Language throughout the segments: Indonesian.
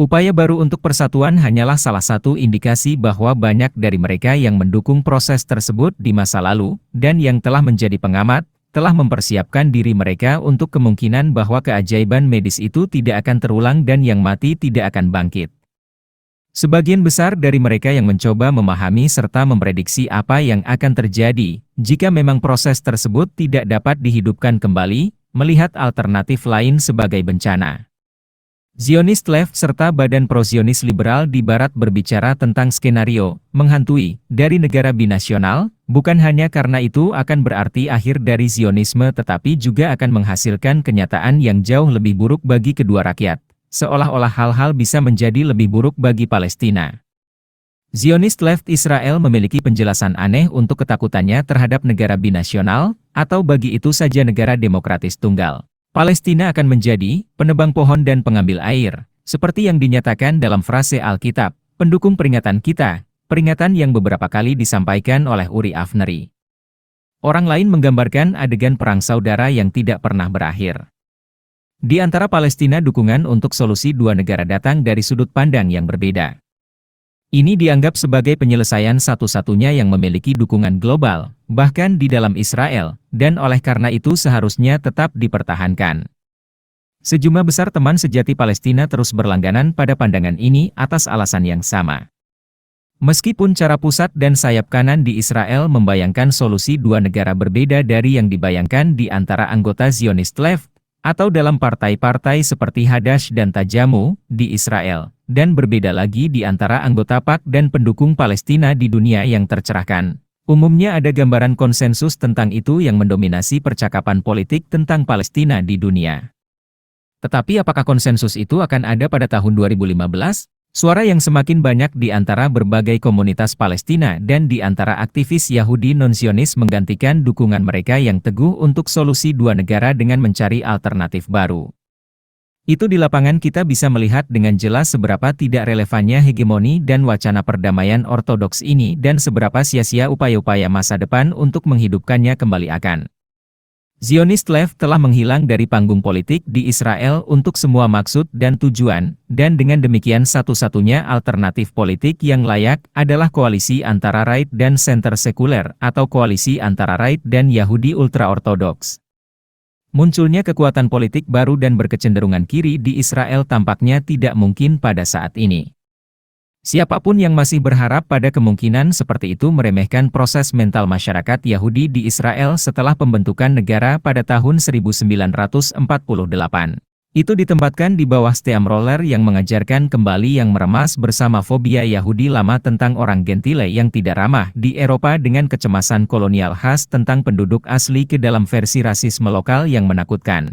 Upaya baru untuk persatuan hanyalah salah satu indikasi bahwa banyak dari mereka yang mendukung proses tersebut di masa lalu, dan yang telah menjadi pengamat, telah mempersiapkan diri mereka untuk kemungkinan bahwa keajaiban medis itu tidak akan terulang dan yang mati tidak akan bangkit. Sebagian besar dari mereka yang mencoba memahami serta memprediksi apa yang akan terjadi, jika memang proses tersebut tidak dapat dihidupkan kembali, melihat alternatif lain sebagai bencana. Zionist Left serta Badan Pro-Zionis Liberal di Barat berbicara tentang skenario menghantui dari negara binasional, bukan hanya karena itu akan berarti akhir dari Zionisme tetapi juga akan menghasilkan kenyataan yang jauh lebih buruk bagi kedua rakyat, seolah-olah hal-hal bisa menjadi lebih buruk bagi Palestina. Zionist Left Israel memiliki penjelasan aneh untuk ketakutannya terhadap negara binasional, atau bagi itu saja negara demokratis tunggal. Palestina akan menjadi penebang pohon dan pengambil air, seperti yang dinyatakan dalam frase Alkitab, pendukung peringatan kita, peringatan yang beberapa kali disampaikan oleh Uri Avnery. Orang lain menggambarkan adegan perang saudara yang tidak pernah berakhir. Di antara Palestina dukungan untuk solusi dua negara datang dari sudut pandang yang berbeda. Ini dianggap sebagai penyelesaian satu-satunya yang memiliki dukungan global, bahkan di dalam Israel, dan oleh karena itu seharusnya tetap dipertahankan. Sejumlah besar teman sejati Palestina terus berlangganan pada pandangan ini atas alasan yang sama. Meskipun cara pusat dan sayap kanan di Israel membayangkan solusi dua negara berbeda dari yang dibayangkan di antara anggota Zionist Left, atau dalam partai-partai seperti Hadash dan Tajamu di Israel, dan berbeda lagi di antara anggota PAK dan pendukung Palestina di dunia yang tercerahkan. Umumnya ada gambaran konsensus tentang itu yang mendominasi percakapan politik tentang Palestina di dunia. Tetapi apakah konsensus itu akan ada pada tahun 2015? Suara yang semakin banyak di antara berbagai komunitas Palestina dan di antara aktivis Yahudi non-Zionis menggantikan dukungan mereka yang teguh untuk solusi dua negara dengan mencari alternatif baru. Itu di lapangan kita bisa melihat dengan jelas seberapa tidak relevannya hegemoni dan wacana perdamaian ortodoks ini dan seberapa sia-sia upaya-upaya masa depan untuk menghidupkannya kembali akan. Zionist Left telah menghilang dari panggung politik di Israel untuk semua maksud dan tujuan, dan dengan demikian satu-satunya alternatif politik yang layak adalah koalisi antara right dan center sekuler atau koalisi antara right dan Yahudi ultra-ortodoks. Munculnya kekuatan politik baru dan berkecenderungan kiri di Israel tampaknya tidak mungkin pada saat ini. Siapapun yang masih berharap pada kemungkinan seperti itu meremehkan proses mental masyarakat Yahudi di Israel setelah pembentukan negara pada tahun 1948. Itu ditempatkan di bawah steamroller yang mengajarkan kembali yang meremas bersama fobia Yahudi lama tentang orang gentile yang tidak ramah di Eropa dengan kecemasan kolonial khas tentang penduduk asli ke dalam versi rasisme lokal yang menakutkan.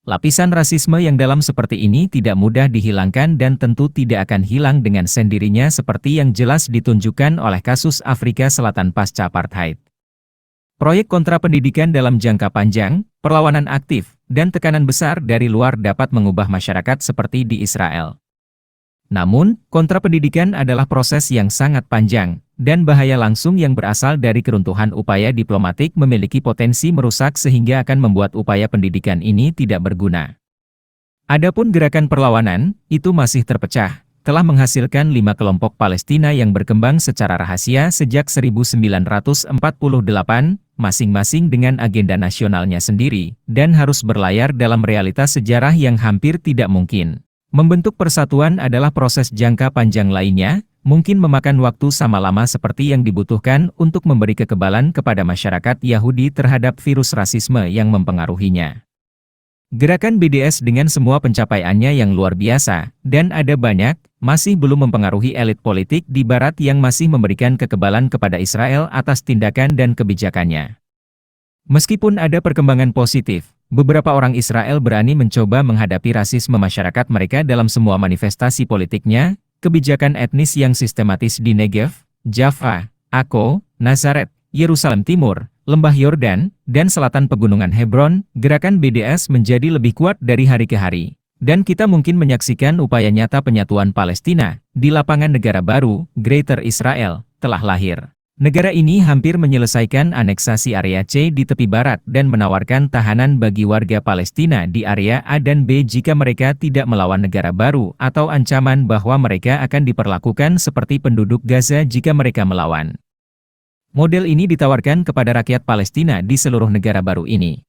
Lapisan rasisme yang dalam seperti ini tidak mudah dihilangkan dan tentu tidak akan hilang dengan sendirinya seperti yang jelas ditunjukkan oleh kasus Afrika Selatan pasca apartheid. Proyek kontra pendidikan dalam jangka panjang, perlawanan aktif, dan tekanan besar dari luar dapat mengubah masyarakat seperti di Israel. Namun, kontrapendidikan adalah proses yang sangat panjang, dan bahaya langsung yang berasal dari keruntuhan upaya diplomatik memiliki potensi merusak sehingga akan membuat upaya pendidikan ini tidak berguna. Adapun gerakan perlawanan, itu masih terpecah, telah menghasilkan 5 kelompok Palestina yang berkembang secara rahasia sejak 1948, masing-masing dengan agenda nasionalnya sendiri, dan harus berlayar dalam realitas sejarah yang hampir tidak mungkin. Membentuk persatuan adalah proses jangka panjang lainnya, mungkin memakan waktu sama lama seperti yang dibutuhkan untuk memberi kekebalan kepada masyarakat Yahudi terhadap virus rasisme yang mempengaruhinya. Gerakan BDS dengan semua pencapaiannya yang luar biasa, dan ada banyak, masih belum mempengaruhi elit politik di Barat yang masih memberikan kekebalan kepada Israel atas tindakan dan kebijakannya. Meskipun ada perkembangan positif, beberapa orang Israel berani mencoba menghadapi rasisme masyarakat mereka dalam semua manifestasi politiknya, kebijakan etnis yang sistematis di Negev, Jaffa, Akko, Nazaret, Yerusalem Timur, Lembah Yordan, dan selatan Pegunungan Hebron, gerakan BDS menjadi lebih kuat dari hari ke hari. Dan kita mungkin menyaksikan upaya nyata penyatuan Palestina, di lapangan negara baru, Greater Israel, telah lahir. Negara ini hampir menyelesaikan aneksasi area C di tepi barat dan menawarkan tahanan bagi warga Palestina di area A dan B jika mereka tidak melawan negara baru atau ancaman bahwa mereka akan diperlakukan seperti penduduk Gaza jika mereka melawan. Model ini ditawarkan kepada rakyat Palestina di seluruh negara baru ini.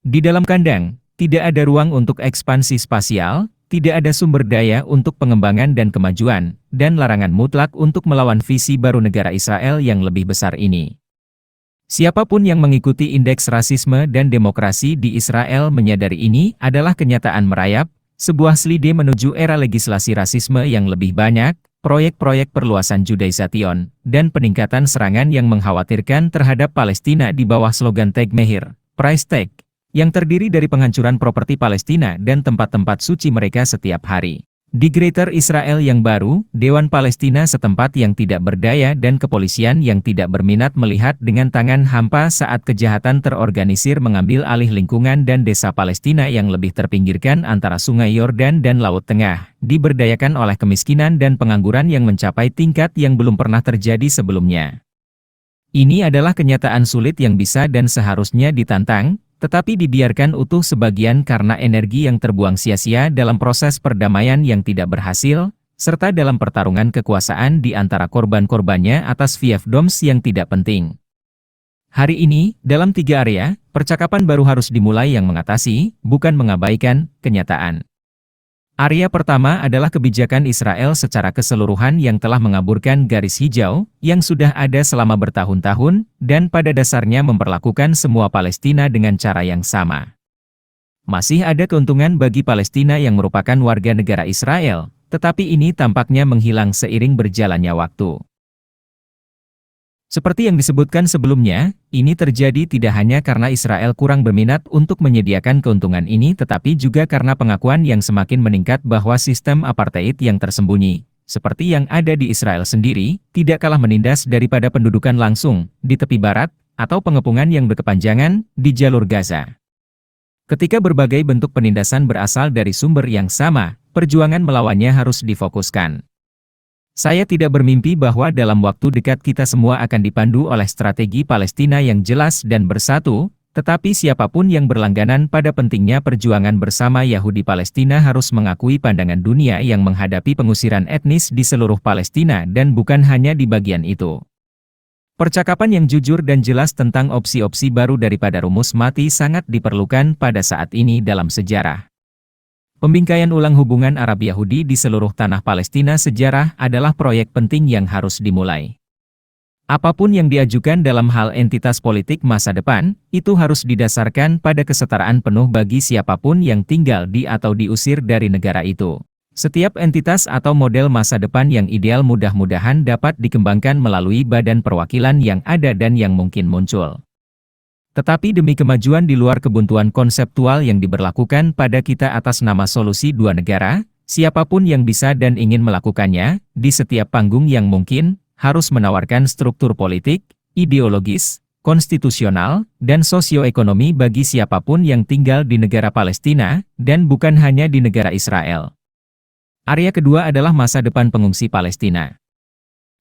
Di dalam kandang, tidak ada ruang untuk ekspansi spasial, tidak ada sumber daya untuk pengembangan dan kemajuan, dan larangan mutlak untuk melawan visi baru negara Israel yang lebih besar ini. Siapapun yang mengikuti indeks rasisme dan demokrasi di Israel menyadari ini adalah kenyataan merayap, sebuah selide menuju era legislasi rasisme yang lebih banyak, proyek-proyek perluasan Judaisation, dan peningkatan serangan yang mengkhawatirkan terhadap Palestina di bawah slogan Tag Mehir, Price Tag, yang terdiri dari penghancuran properti Palestina dan tempat-tempat suci mereka setiap hari. Di Greater Israel yang baru, Dewan Palestina setempat yang tidak berdaya dan kepolisian yang tidak berminat melihat dengan tangan hampa saat kejahatan terorganisir mengambil alih lingkungan dan desa Palestina yang lebih terpinggirkan antara Sungai Yordan dan Laut Tengah, diberdayakan oleh kemiskinan dan pengangguran yang mencapai tingkat yang belum pernah terjadi sebelumnya. Ini adalah kenyataan sulit yang bisa dan seharusnya ditantang, tetapi dibiarkan utuh sebagian karena energi yang terbuang sia-sia dalam proses perdamaian yang tidak berhasil, serta dalam pertarungan kekuasaan di antara korban-korbannya atas fiefdoms yang tidak penting. Hari ini, dalam 3 area, percakapan baru harus dimulai yang mengatasi, bukan mengabaikan, kenyataan. Area pertama adalah kebijakan Israel secara keseluruhan yang telah mengaburkan garis hijau, yang sudah ada selama bertahun-tahun, dan pada dasarnya memperlakukan semua Palestina dengan cara yang sama. Masih ada keuntungan bagi Palestina yang merupakan warga negara Israel, tetapi ini tampaknya menghilang seiring berjalannya waktu. Seperti yang disebutkan sebelumnya, ini terjadi tidak hanya karena Israel kurang berminat untuk menyediakan keuntungan ini tetapi juga karena pengakuan yang semakin meningkat bahwa sistem apartheid yang tersembunyi, seperti yang ada di Israel sendiri, tidak kalah menindas daripada pendudukan langsung, di tepi barat, atau pengepungan yang berkepanjangan, di jalur Gaza. Ketika berbagai bentuk penindasan berasal dari sumber yang sama, perjuangan melawannya harus difokuskan. Saya tidak bermimpi bahwa dalam waktu dekat kita semua akan dipandu oleh strategi Palestina yang jelas dan bersatu, tetapi siapapun yang berlangganan pada pentingnya perjuangan bersama Yahudi Palestina harus mengakui pandangan dunia yang menghadapi pengusiran etnis di seluruh Palestina dan bukan hanya di bagian itu. Percakapan yang jujur dan jelas tentang opsi-opsi baru daripada rumus mati sangat diperlukan pada saat ini dalam sejarah. Pembingkaian ulang hubungan Arab-Yahudi di seluruh tanah Palestina sejarah adalah proyek penting yang harus dimulai. Apapun yang diajukan dalam hal entitas politik masa depan, itu harus didasarkan pada kesetaraan penuh bagi siapapun yang tinggal di atau diusir dari negara itu. Setiap entitas atau model masa depan yang ideal mudah-mudahan dapat dikembangkan melalui badan perwakilan yang ada dan yang mungkin muncul. Tetapi demi kemajuan di luar kebuntuan konseptual yang diberlakukan pada kita atas nama solusi 2 negara, siapapun yang bisa dan ingin melakukannya, di setiap panggung yang mungkin, harus menawarkan struktur politik, ideologis, konstitusional, dan sosioekonomi bagi siapapun yang tinggal di negara Palestina, dan bukan hanya di negara Israel. Area kedua adalah masa depan pengungsi Palestina.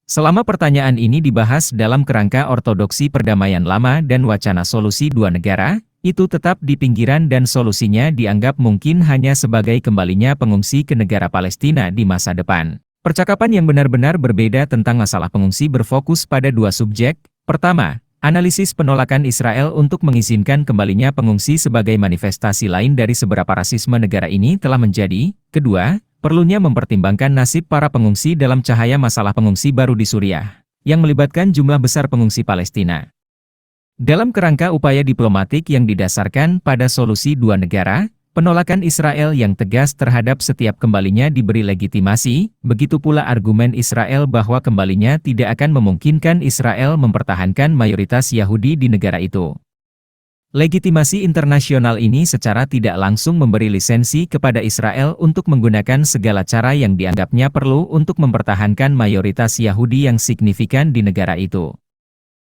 Selama pertanyaan ini dibahas dalam kerangka ortodoksi perdamaian lama dan wacana solusi 2 negara, itu tetap di pinggiran dan solusinya dianggap mungkin hanya sebagai kembalinya pengungsi ke negara Palestina di masa depan. Percakapan yang benar-benar berbeda tentang masalah pengungsi berfokus pada 2 subjek. Pertama, analisis penolakan Israel untuk mengizinkan kembalinya pengungsi sebagai manifestasi lain dari seberapa rasisme negara ini telah menjadi. Kedua, perlunya mempertimbangkan nasib para pengungsi dalam cahaya masalah pengungsi baru di Suriah, yang melibatkan jumlah besar pengungsi Palestina. Dalam kerangka upaya diplomatik yang didasarkan pada solusi 2 negara, penolakan Israel yang tegas terhadap setiap kembalinya diberi legitimasi, begitu pula argumen Israel bahwa kembalinya tidak akan memungkinkan Israel mempertahankan mayoritas Yahudi di negara itu. Legitimasi internasional ini secara tidak langsung memberi lisensi kepada Israel untuk menggunakan segala cara yang dianggapnya perlu untuk mempertahankan mayoritas Yahudi yang signifikan di negara itu.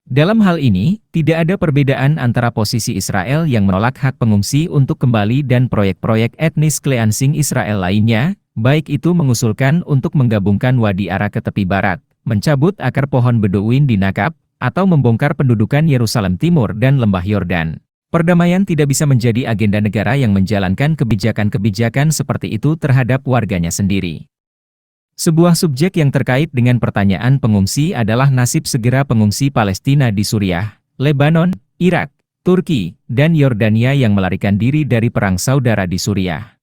Dalam hal ini, tidak ada perbedaan antara posisi Israel yang menolak hak pengungsi untuk kembali dan proyek-proyek etnis cleansing Israel lainnya, baik itu mengusulkan untuk menggabungkan Wadi Ara ke tepi barat, mencabut akar pohon Beduin di Nakab, atau membongkar pendudukan Yerusalem Timur dan Lembah Yordan. Perdamaian tidak bisa menjadi agenda negara yang menjalankan kebijakan-kebijakan seperti itu terhadap warganya sendiri. Sebuah subjek yang terkait dengan pertanyaan pengungsi adalah nasib segera pengungsi Palestina di Suriah, Lebanon, Irak, Turki, dan Yordania yang melarikan diri dari perang saudara di Suriah.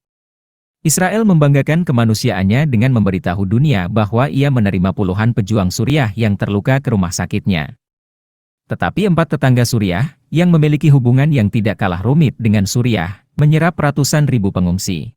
Israel membanggakan kemanusiaannya dengan memberitahu dunia bahwa ia menerima puluhan pejuang Suriah yang terluka ke rumah sakitnya. Tetapi 4 tetangga Suriah, yang memiliki hubungan yang tidak kalah rumit dengan Suriah, menyerap ratusan ribu pengungsi.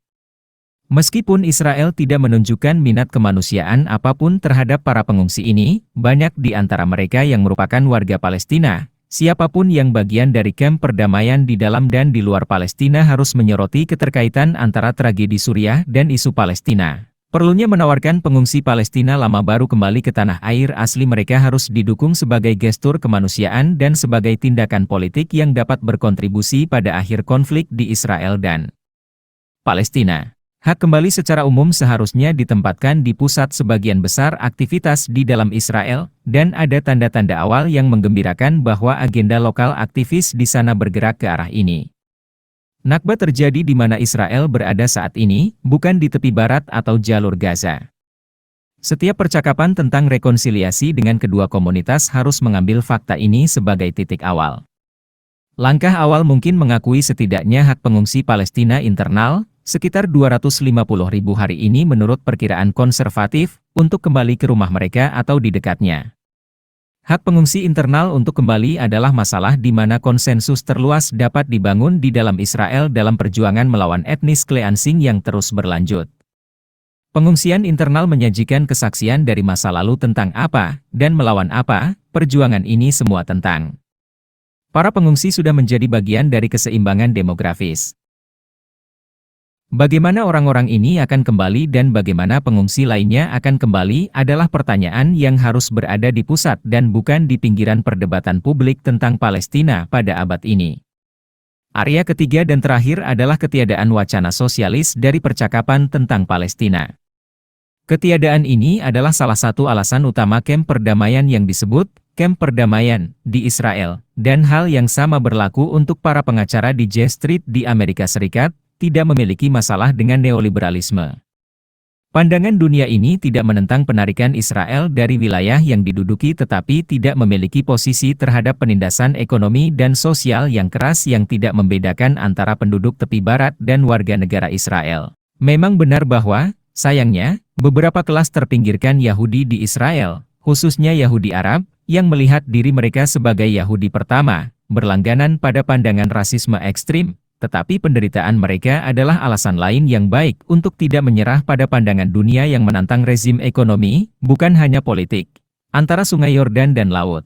Meskipun Israel tidak menunjukkan minat kemanusiaan apapun terhadap para pengungsi ini, banyak di antara mereka yang merupakan warga Palestina. Siapapun yang bagian dari kamp perdamaian di dalam dan di luar Palestina harus menyoroti keterkaitan antara tragedi Suriah dan isu Palestina. Perlunya menawarkan pengungsi Palestina lama baru kembali ke tanah air asli mereka harus didukung sebagai gestur kemanusiaan dan sebagai tindakan politik yang dapat berkontribusi pada akhir konflik di Israel dan Palestina. Hak kembali secara umum seharusnya ditempatkan di pusat sebagian besar aktivitas di dalam Israel, dan ada tanda-tanda awal yang menggembirakan bahwa agenda lokal aktivis di sana bergerak ke arah ini. Nakba terjadi di mana Israel berada saat ini, bukan di tepi barat atau jalur Gaza. Setiap percakapan tentang rekonsiliasi dengan kedua komunitas harus mengambil fakta ini sebagai titik awal. Langkah awal mungkin mengakui setidaknya hak pengungsi Palestina internal, sekitar 250.000 hari ini menurut perkiraan konservatif, untuk kembali ke rumah mereka atau di dekatnya. Hak pengungsi internal untuk kembali adalah masalah di mana konsensus terluas dapat dibangun di dalam Israel dalam perjuangan melawan etnis cleansing yang terus berlanjut. Pengungsian internal menyajikan kesaksian dari masa lalu tentang apa, dan melawan apa, perjuangan ini semua tentang. Para pengungsi sudah menjadi bagian dari keseimbangan demografis. Bagaimana orang-orang ini akan kembali dan bagaimana pengungsi lainnya akan kembali adalah pertanyaan yang harus berada di pusat dan bukan di pinggiran perdebatan publik tentang Palestina pada abad ini. Area ketiga dan terakhir adalah ketiadaan wacana sosialis dari percakapan tentang Palestina. Ketiadaan ini adalah salah satu alasan utama kamp perdamaian yang disebut kamp perdamaian di Israel, dan hal yang sama berlaku untuk para pengacara di J Street di Amerika Serikat, tidak memiliki masalah dengan neoliberalisme. Pandangan dunia ini tidak menentang penarikan Israel dari wilayah yang diduduki tetapi tidak memiliki posisi terhadap penindasan ekonomi dan sosial yang keras yang tidak membedakan antara penduduk tepi barat dan warga negara Israel. Memang benar bahwa, sayangnya, beberapa kelas terpinggirkan Yahudi di Israel, khususnya Yahudi Arab, yang melihat diri mereka sebagai Yahudi pertama, berlangganan pada pandangan rasisme ekstrim. Tetapi penderitaan mereka adalah alasan lain yang baik untuk tidak menyerah pada pandangan dunia yang menantang rezim ekonomi, bukan hanya politik, antara Sungai Yordan dan laut.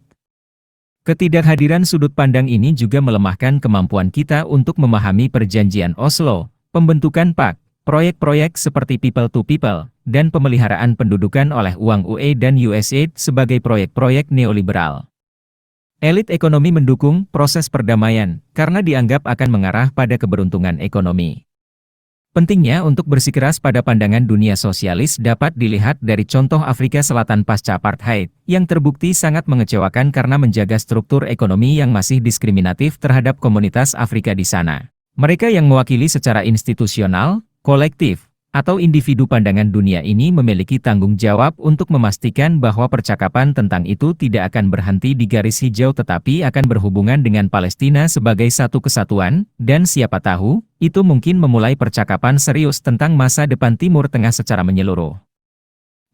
Ketidakhadiran sudut pandang ini juga melemahkan kemampuan kita untuk memahami perjanjian Oslo, pembentukan PAK, proyek-proyek seperti People to People, dan pemeliharaan pendudukan oleh uang UE dan USAID sebagai proyek-proyek neoliberal. Elit ekonomi mendukung proses perdamaian, karena dianggap akan mengarah pada keberuntungan ekonomi. Pentingnya untuk bersikeras pada pandangan dunia sosialis dapat dilihat dari contoh Afrika Selatan pasca apartheid, yang terbukti sangat mengecewakan karena menjaga struktur ekonomi yang masih diskriminatif terhadap komunitas Afrika di sana. Mereka yang mewakili secara institusional, kolektif, atau individu pandangan dunia ini memiliki tanggung jawab untuk memastikan bahwa percakapan tentang itu tidak akan berhenti di garis hijau tetapi akan berhubungan dengan Palestina sebagai satu kesatuan, dan siapa tahu, itu mungkin memulai percakapan serius tentang masa depan Timur Tengah secara menyeluruh.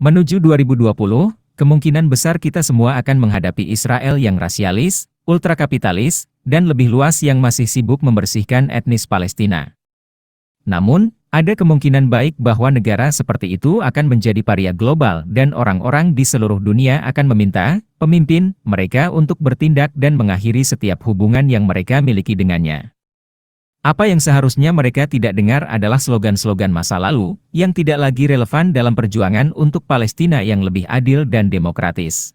Menuju 2020, kemungkinan besar kita semua akan menghadapi Israel yang rasialis, ultrakapitalis, dan lebih luas yang masih sibuk membersihkan etnis Palestina. Namun, ada kemungkinan baik bahwa negara seperti itu akan menjadi paria global dan orang-orang di seluruh dunia akan meminta pemimpin mereka untuk bertindak dan mengakhiri setiap hubungan yang mereka miliki dengannya. Apa yang seharusnya mereka tidak dengar adalah slogan-slogan masa lalu yang tidak lagi relevan dalam perjuangan untuk Palestina yang lebih adil dan demokratis.